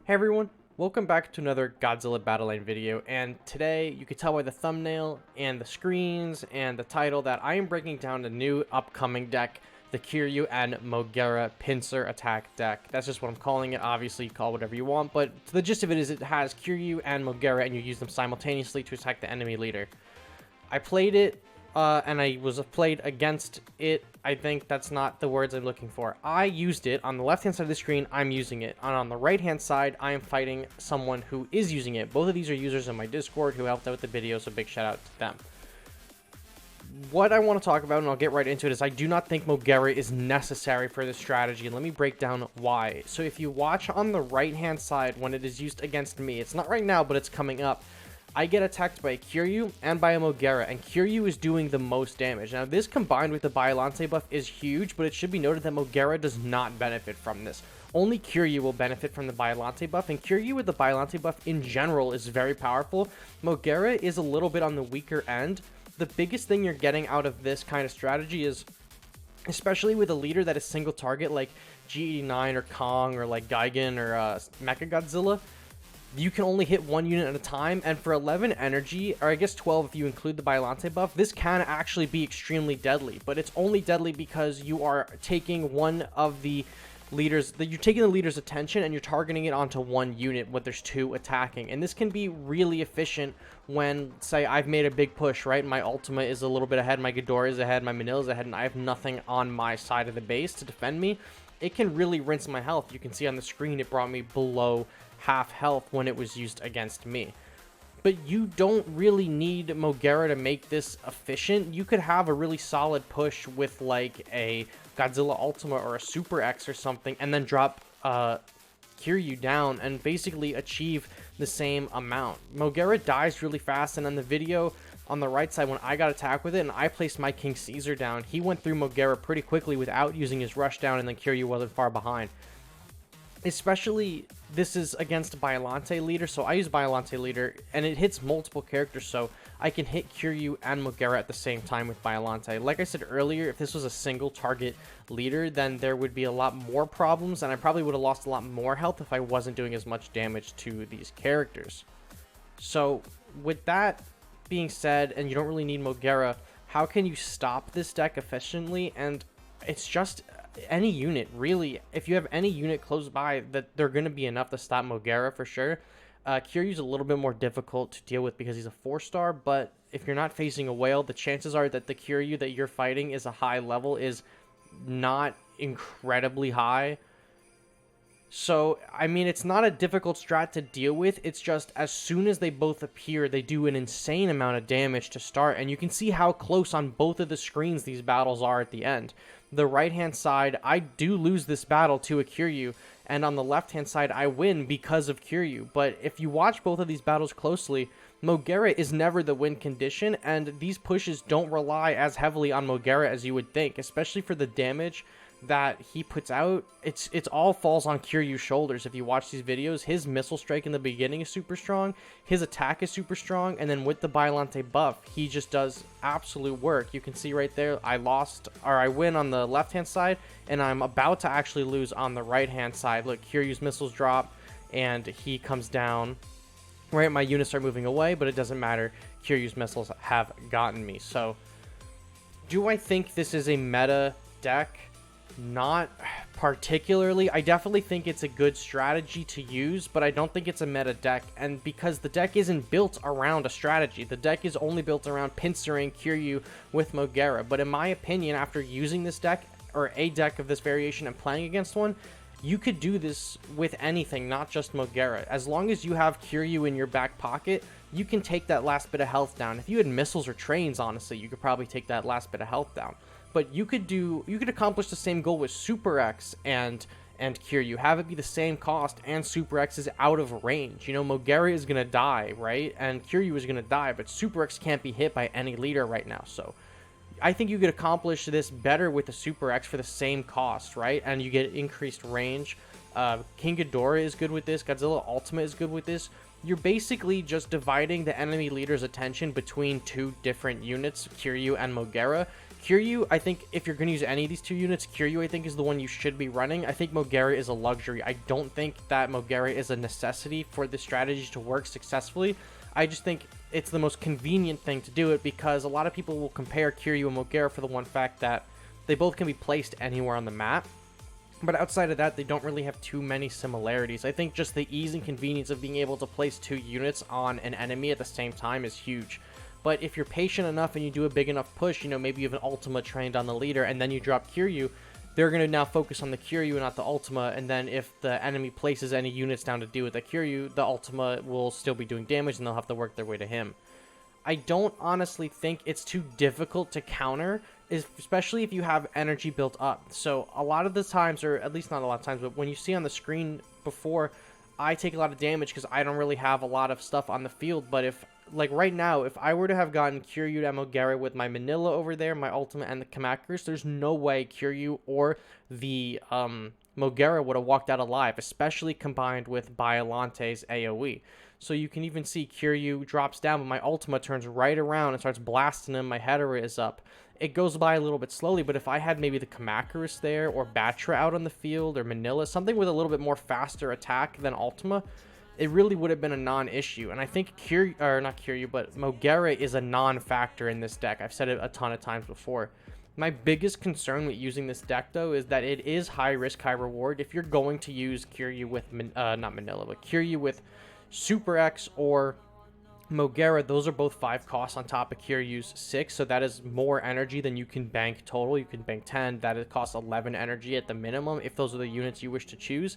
Hey everyone, welcome back to another Godzilla Battle Line video, and today you can tell by the thumbnail and the screens and the title that I am breaking down the new upcoming deck, the Kiryu and Moguera Pincer Attack deck. That's just what I'm calling it. Obviously, call whatever you want, but the gist of it is it has Kiryu and Moguera, and you use them simultaneously to attack the enemy leader. I played it, and I was played against it. I think that's not the words I'm looking for. I used it. On the left-hand side of the screen, I'm using it. And on the right-hand side, I am fighting someone who is using it. Both of these are users in my Discord who helped out with the video, so big shout out to them. What I want to talk about, and I'll get right into it, is I do not think Moguera is necessary for this strategy, and let me break down why. So if you watch on the right-hand side when it is used against me, it's not right now, but it's coming up, I get attacked by a Kiryu and by a Moguera, and Kiryu is doing the most damage. Now, this combined with the Biollante buff is huge, but it should be noted that Moguera does not benefit from this. Only Kiryu will benefit from the Biollante buff, and Kiryu with the Biollante buff in general is very powerful. Moguera is a little bit on the weaker end. The biggest thing you're getting out of this kind of strategy is, especially with a leader that is single target like G89 or Kong or like Gigan or Mechagodzilla, you can only hit one unit at a time, and for 11 energy, or I guess 12 if you include the Biollante buff, this can actually be extremely deadly, but it's only deadly because you are taking one of the leaders, you're taking the leader's attention and you're targeting it onto one unit when there's two attacking, and this can be really efficient when, say, I've made a big push, right? My Ultima is a little bit ahead, my Ghidorah is ahead, my Manila is ahead, and I have nothing on my side of the base to defend me. It can really rinse my health. You can see on the screen it brought me below half health when it was used against me. But you don't really need Moguera to make this efficient. You could have a really solid push with like a Godzilla Ultima or a Super X or something, and then drop Kiryu down and basically achieve the same amount. Moguera dies really fast, and on the video on the right side when I got attacked with it and I placed my King Caesar down, he went through Moguera pretty quickly without using his rush down, and then Kiryu wasn't far behind. Especially, this is against Biollante leader, so I use Biollante leader, and it hits multiple characters, so I can hit Kiryu and Moguera at the same time with Biollante. Like I said earlier, if this was a single target leader, then there would be a lot more problems, and I probably would have lost a lot more health if I wasn't doing as much damage to these characters. So, with that being said, and you don't really need Moguera, how can you stop this deck efficiently? And it's just any unit, really. If you have any unit close by, that they're going to be enough to stop Moguera for sure. Kiryu's a little bit more difficult to deal with because he's a 4-star, but if you're not facing a whale, the chances are that the Kiryu that you're fighting is a high level is not incredibly high. So, I mean, it's not a difficult strat to deal with. It's just as soon as they both appear, they do an insane amount of damage to start. And you can see how close on both of the screens these battles are at the end. The right-hand side, I do lose this battle to a Kiryu. And on the left-hand side, I win because of Kiryu. But if you watch both of these battles closely, Moguera is never the win condition. And these pushes don't rely as heavily on Moguera as you would think, especially for the damage that he puts out. It's all falls on Kiryu's shoulders. If you watch these videos, his missile strike in the beginning is super strong, his attack is super strong, and then with the Biollante buff, he just does absolute work. You can see right there, I win on the left hand side, and I'm about to actually lose on the right hand side. Look, Kiryu's missiles drop and he comes down. Right, my units are moving away, but it doesn't matter. Kiryu's missiles have gotten me. So do I think this is a meta deck? Not particularly. I definitely think it's a good strategy to use, but I don't think it's a meta deck. And because the deck isn't built around a strategy, the deck is only built around pincering Kiryu with Moguera. But in my opinion, after using this deck, or a deck of this variation and playing against one, you could do this with anything, not just Moguera. As long as you have Kiryu in your back pocket, you can take that last bit of health down. If you had missiles or trains, honestly, you could probably take that last bit of health down. But you could accomplish the same goal with Super X and Kiryu. Have it be the same cost, and Super X is out of range. You know, Moguera is going to die, right? And Kiryu is going to die, but Super X can't be hit by any leader right now. So I think you could accomplish this better with the Super X for the same cost, right? And you get increased range. King Ghidorah is good with this. Godzilla Ultima is good with this. You're basically just dividing the enemy leader's attention between two different units, Kiryu and Moguera. Kiryu, I think if you're going to use any of these two units, Kiryu, I think, is the one you should be running. I think Moguera is a luxury. I don't think that Moguera is a necessity for this strategy to work successfully. I just think it's the most convenient thing to do it, because a lot of people will compare Kiryu and Moguera for the one fact that they both can be placed anywhere on the map. But outside of that, they don't really have too many similarities. I think just the ease and convenience of being able to place two units on an enemy at the same time is huge. But if you're patient enough and you do a big enough push, maybe you have an Ultima trained on the leader and then you drop Kiryu, they're going to now focus on the Kiryu and not the Ultima. And then if the enemy places any units down to deal with the Kiryu, the Ultima will still be doing damage and they'll have to work their way to him. I don't honestly think it's too difficult to counter, especially if you have energy built up. So a lot of the times, or at least not a lot of times, but when you see on the screen before, I take a lot of damage because I don't really have a lot of stuff on the field. But if, like right now, if I were to have gotten Kiryu and Moguera with my Manila over there, my Ultimate, and the Kamakuras, there's no way Kiryu or the Moguera would have walked out alive, especially combined with Biollante's AoE. So you can even see Kiryu drops down, but my Ultima turns right around and starts blasting him. My Hedera is up. It goes by a little bit slowly, but if I had maybe the Kamakuras there, or Batra out on the field, or Manila, something with a little bit more faster attack than Ultima, it really would have been a non-issue. And I think Kiryu, or not Kiryu, but Moguera is a non-factor in this deck. I've said it a ton of times before. My biggest concern with using this deck, though, is that it is high risk, high reward. If you're going to use Kiryu with, not Manila, but Kiryu with Super X or Moguera, those are both 5 costs on top of Kiryu's 6, so that is more energy than you can bank total. You can bank 10, that it costs 11 energy at the minimum if those are the units you wish to choose,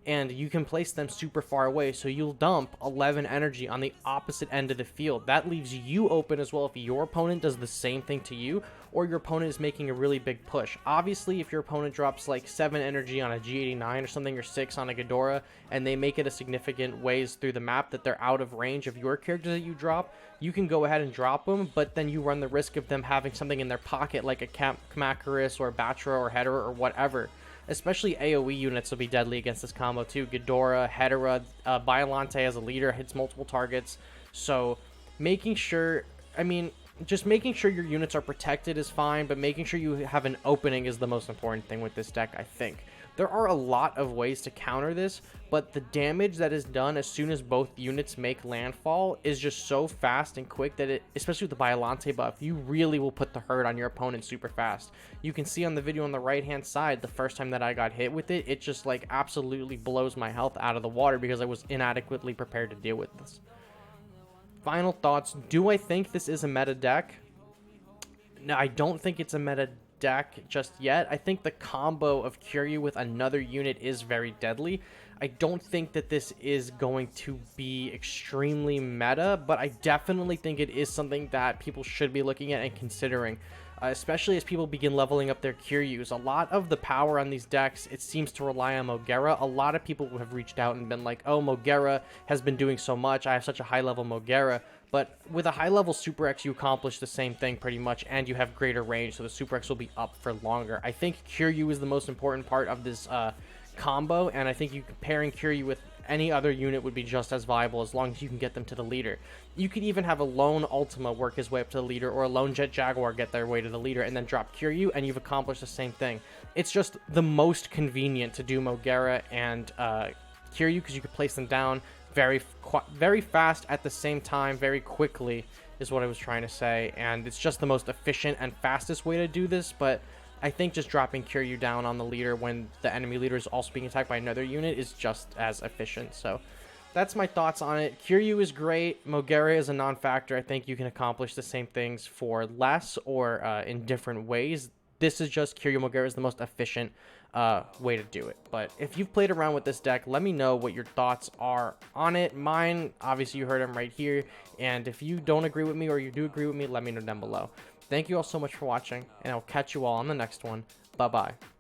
and you can place them super far away, so you'll dump 11 energy on the opposite end of the field. That leaves you open as well if your opponent does the same thing to you, or your opponent is making a really big push. Obviously, if your opponent drops like 7 energy on a G89 or something, or 6 on a Ghidorah, and they make it a significant ways through the map that they're out of range of your characters that you drop, you can go ahead and drop them, but then you run the risk of them having something in their pocket like a Kamakuras or Batra or Hedera or whatever. Especially AoE units will be deadly against this combo too. Ghidorah, Hedera, Biollante as a leader hits multiple targets. So making sure, just making sure your units are protected is fine, but making sure you have an opening is the most important thing with this deck, I think. There are a lot of ways to counter this, but the damage that is done as soon as both units make landfall is just so fast and quick that it, especially with the Biollante buff, you really will put the hurt on your opponent super fast. You can see on the video on the right hand side, the first time that I got hit with it, it just like absolutely blows my health out of the water because I was inadequately prepared to deal with this. Final thoughts. Do I think this is a meta deck? No, I don't think it's a meta deck just yet. I think the combo of Kiryu with another unit is very deadly. I don't think that this is going to be extremely meta, but I definitely think it is something that people should be looking at and considering, especially as people begin leveling up their Kiryus. A lot of the power on these decks, it seems to rely on Moguera. A lot of people have reached out and been like, oh, Moguera has been doing so much. I have such a high level Moguera. But with a high level Super X, you accomplish the same thing pretty much, and you have greater range, so the Super X will be up for longer. I think Kiryu is the most important part of this combo, and I think you pairing Kiryu with any other unit would be just as viable as long as you can get them to the leader. You could even have a lone Ultima work his way up to the leader, or a lone Jet Jaguar get their way to the leader, and then drop Kiryu, and you've accomplished the same thing. It's just the most convenient to do Moguera and Kiryu, because you could place them down very fast at the same time, very quickly is what I was trying to say, and it's just the most efficient and fastest way to do this. But I think just dropping Kiryu down on the leader when the enemy leader is also being attacked by another unit is just as efficient. So that's my thoughts on it. Kiryu is great. Moguera is a non-factor. I think you can accomplish the same things for less or in different ways. This is just Kiryu Moguera is the most efficient way to do it. But if you've played around with this deck, let me know what your thoughts are on it. Mine, obviously you heard them right here, and if you don't agree with me or you do agree with me, let me know down below. Thank you all so much for watching, and I'll catch you all on the next one. Bye bye.